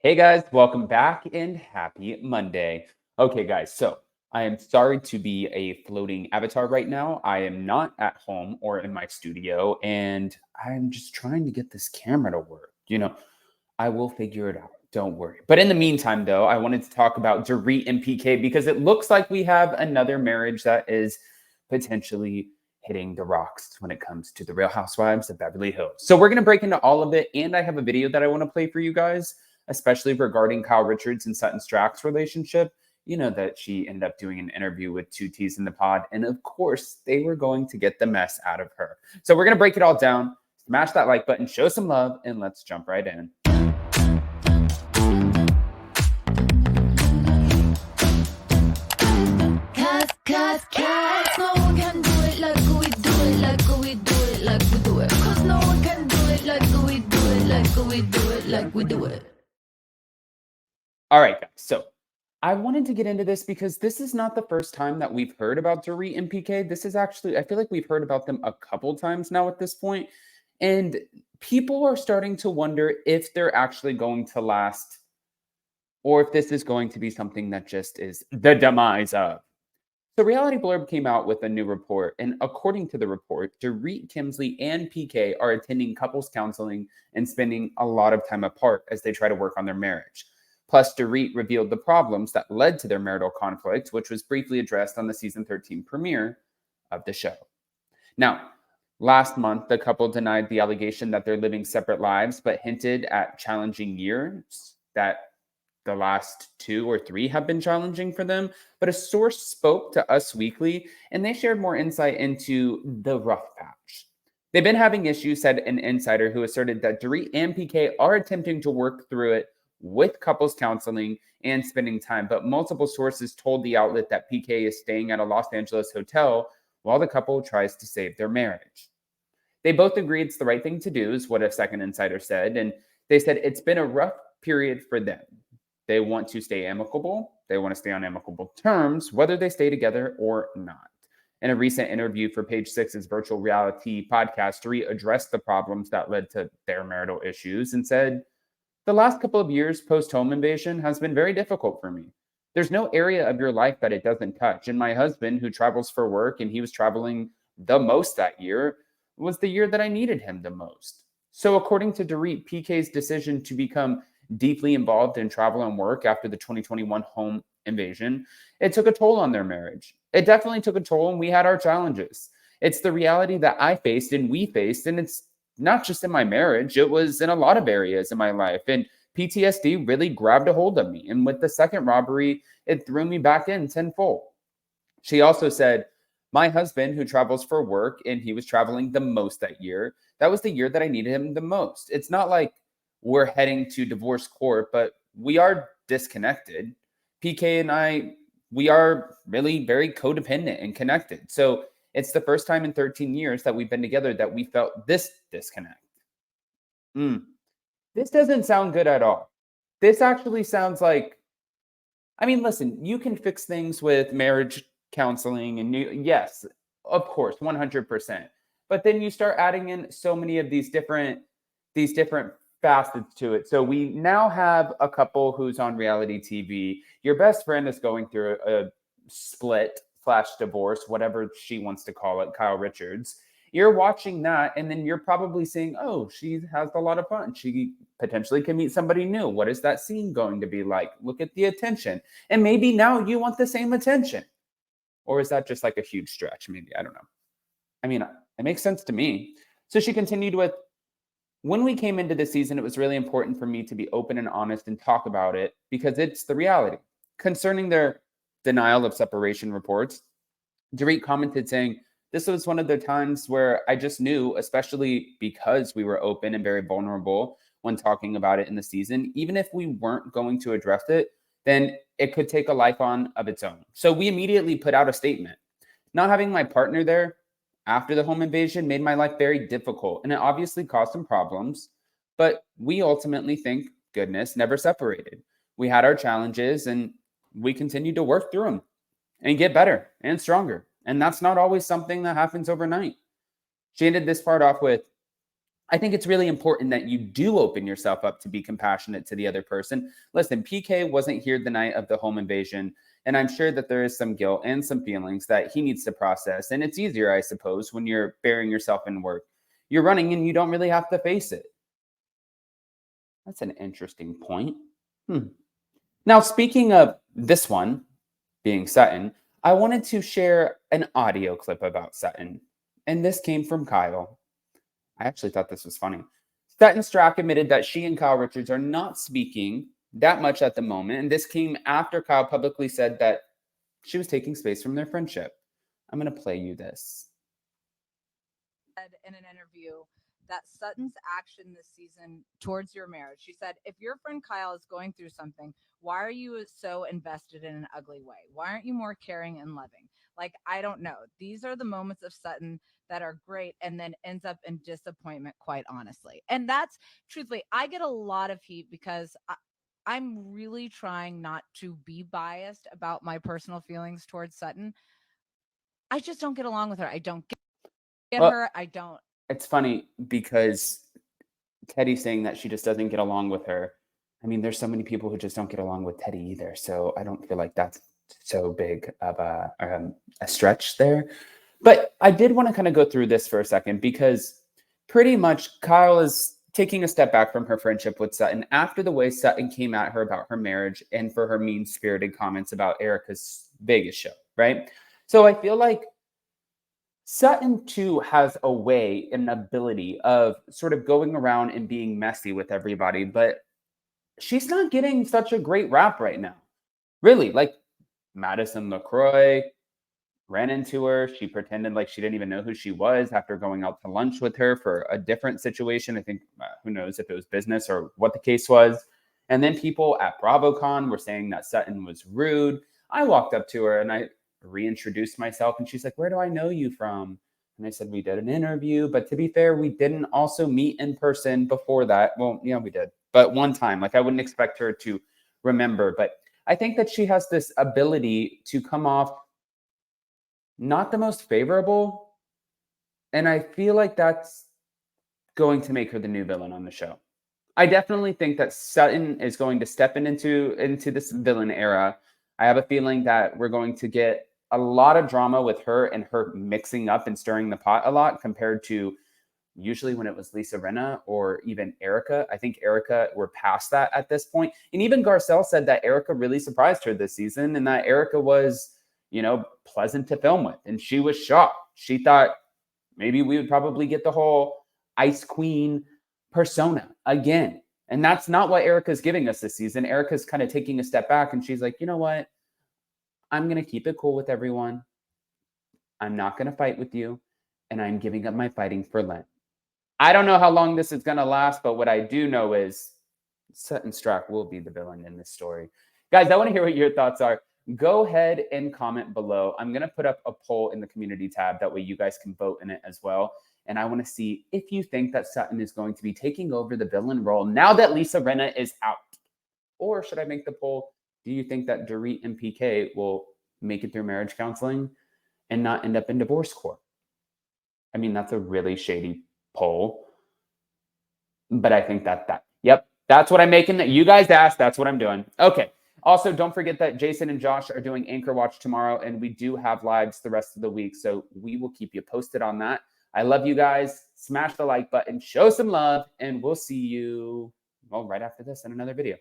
Hey guys, welcome back and happy Monday. Okay, guys, so I am sorry to be a floating avatar right now. I am not at home or in my studio, and I'm just trying to get this camera to work. I will figure it out. Don't worry. But in the meantime, though, I wanted to talk about Dorit and PK because it looks like we have another marriage that is potentially hitting the rocks when it comes to the Real Housewives of Beverly Hills. So we're going to break into all of it, and I have a video that I want to play for you guys, especially regarding Kyle Richards and Sutton Stracke's relationship. You know that she ended up doing an interview with 2T's in the pod, and of course, they were going to get the mess out of her. So we're going to break it all down. Smash that like button, show some love, and let's jump right in. Cause no one can do it like we do it, like we do it, like we do it. Cause no one can do it like we do it, like we do it, like we do it. All right, guys. So I wanted to get into this because this is not the first time that we've heard about Dorit and PK. This is actually, I feel like we've heard about them a couple times now at this point. And people are starting to wonder if they're actually going to last or if this is going to be something that just is the demise of. So Reality Blurb came out with a new report, and according to the report, Dorit Kemsley and PK are attending couples counseling and spending a lot of time apart as they try to work on their marriage. Plus, Dorit revealed the problems that led to their marital conflict, which was briefly addressed on the season 13 premiere of the show. Now, last month, the couple denied the allegation that they're living separate lives, but hinted at challenging years that the last 2 or 3 have been challenging for them. But a source spoke to Us Weekly, and they shared more insight into the rough patch. They've been having issues, said an insider who asserted that Dorit and PK are attempting to work through it with couples counseling and spending time. But multiple sources told the outlet that PK is staying at a Los Angeles hotel while the couple tries to save their marriage. They both agree it's the right thing to do, is what a second insider said. And they said it's been a rough period for them. They want to stay amicable. They want to stay on amicable terms, whether they stay together or not. In a recent interview for Page Six's virtual reality podcast, Dorit addressed the problems that led to their marital issues and said, "The last couple of years post-home invasion has been very difficult for me. There's no area of your life that it doesn't touch. And my husband, who travels for work, and he was traveling the most that year, was the year that I needed him the most." So according to Dorit, PK's decision to become deeply involved in travel and work after the 2021 home invasion, it took a toll on their marriage. It definitely took a toll, and we had our challenges. It's the reality that I faced and we faced, and it's not just in my marriage, it was in a lot of areas in my life. And PTSD really grabbed a hold of me. And with the second robbery, it threw me back in tenfold. She also said, my husband, who travels for work, and he was traveling the most that year, that was the year that I needed him the most. It's not like we're heading to divorce court, but we are disconnected. PK and I, we are really very codependent and connected. So it's the first time in 13 years that we've been together that we felt this disconnect. This doesn't sound good at all. This actually sounds like, I mean, listen, you can fix things with marriage counseling and yes, of course, 100%. But then you start adding in so many of these different facets to it. So we now have a couple who's on reality TV. Your best friend is going through a split/divorce, whatever she wants to call it, Kyle Richards. You're watching that, and then you're probably saying, oh, she has a lot of fun. She potentially can meet somebody new. What is that scene going to be like? Look at the attention. And maybe now you want the same attention. Or is that just like a huge stretch? Maybe, I don't know. I mean, it makes sense to me. So she continued with, when we came into this season, it was really important for me to be open and honest and talk about it because it's the reality. Concerning their denial of separation reports, Dorit commented saying, this was one of the times where I just knew, especially because we were open and very vulnerable when talking about it in the season, even if we weren't going to address it, then it could take a life on of its own. So we immediately put out a statement. Not having my partner there after the home invasion made my life very difficult, and it obviously caused some problems, but we ultimately, thank goodness, never separated. We had our challenges, and we continued to work through them and get better and stronger, and that's not always something that happens overnight. She ended this part off with, I think it's really important that you do open yourself up to be compassionate to the other person. Listen, PK wasn't here the night of the home invasion, and I'm sure that there is some guilt and some feelings that he needs to process. And it's easier, I suppose, when you're burying yourself in work. You're running and you don't really have to face it. That's an interesting point. Now, speaking of this one being Sutton, I wanted to share an audio clip about Sutton. And this came from Kyle. I actually thought this was funny. Sutton Stracke admitted that she and Kyle Richards are not speaking that much at the moment. And this came after Kyle publicly said that she was taking space from their friendship. I'm going to play you this. In an interview that Sutton's action this season towards your marriage, she said, if your friend Kyle is going through something, why are you so invested in an ugly way? Why aren't you more caring and loving? Like, I don't know. These are the moments of Sutton that are great and then ends up in disappointment, quite honestly. And that's truthfully, I get a lot of heat because I'm really trying not to be biased about my personal feelings towards Sutton. I just don't get along with her. I don't get her. I don't. It's funny because Teddy's saying that she just doesn't get along with her. I mean, there's so many people who just don't get along with Teddy either. So I don't feel like that's so big of a stretch there. But I did want to kind of go through this for a second because pretty much Kyle is taking a step back from her friendship with Sutton after the way Sutton came at her about her marriage and for her mean-spirited comments about Erica's Vegas show, right? So I feel like Sutton, too, has a way, an ability of sort of going around and being messy with everybody, but she's not getting such a great rap right now. Really, like Madison LaCroix ran into her. She pretended like she didn't even know who she was after going out to lunch with her for a different situation. I think, who knows if it was business or what the case was. And then people at BravoCon were saying that Sutton was rude. I walked up to her and I reintroduced myself and she's like, where do I know you from? And I said, we did an interview, but to be fair, we didn't also meet in person before that. Well, yeah, we did, but one time. Like, I wouldn't expect her to remember, but I think that she has this ability to come off not the most favorable, and I feel like that's going to make her the new villain on the show. I definitely think that Sutton is going to step into this villain era. I have a feeling that we're going to get a lot of drama with her and her mixing up and stirring the pot a lot compared to usually when it was Lisa Rinna or even Erica. I think Erica, we're past that at this point. And even Garcelle said that Erica really surprised her this season and that Erica was, pleasant to film with. And she was shocked. She thought maybe we would probably get the whole Ice Queen persona again. And that's not what Erica's giving us this season. Erica's kind of taking a step back and she's like, you know what? I'm going to keep it cool with everyone. I'm not going to fight with you. And I'm giving up my fighting for Lent. I don't know how long this is going to last, but what I do know is Sutton Stracke will be the villain in this story. Guys, I want to hear what your thoughts are. Go ahead and comment below. I'm going to put up a poll in the community tab. That way you guys can vote in it as well. And I want to see if you think that Sutton is going to be taking over the villain role now that Lisa Rinna is out. Or should I make the poll? Do you think that Dorit and PK will make it through marriage counseling and not end up in divorce court? I mean, that's a really shady poll. But I think yep, that's what I'm making. You guys asked, that's what I'm doing. Okay. Also, don't forget that Jason and Josh are doing Anchor Watch tomorrow, and we do have lives the rest of the week. So we will keep you posted on that. I love you guys. Smash the like button, show some love, and we'll see you, right after this in another video.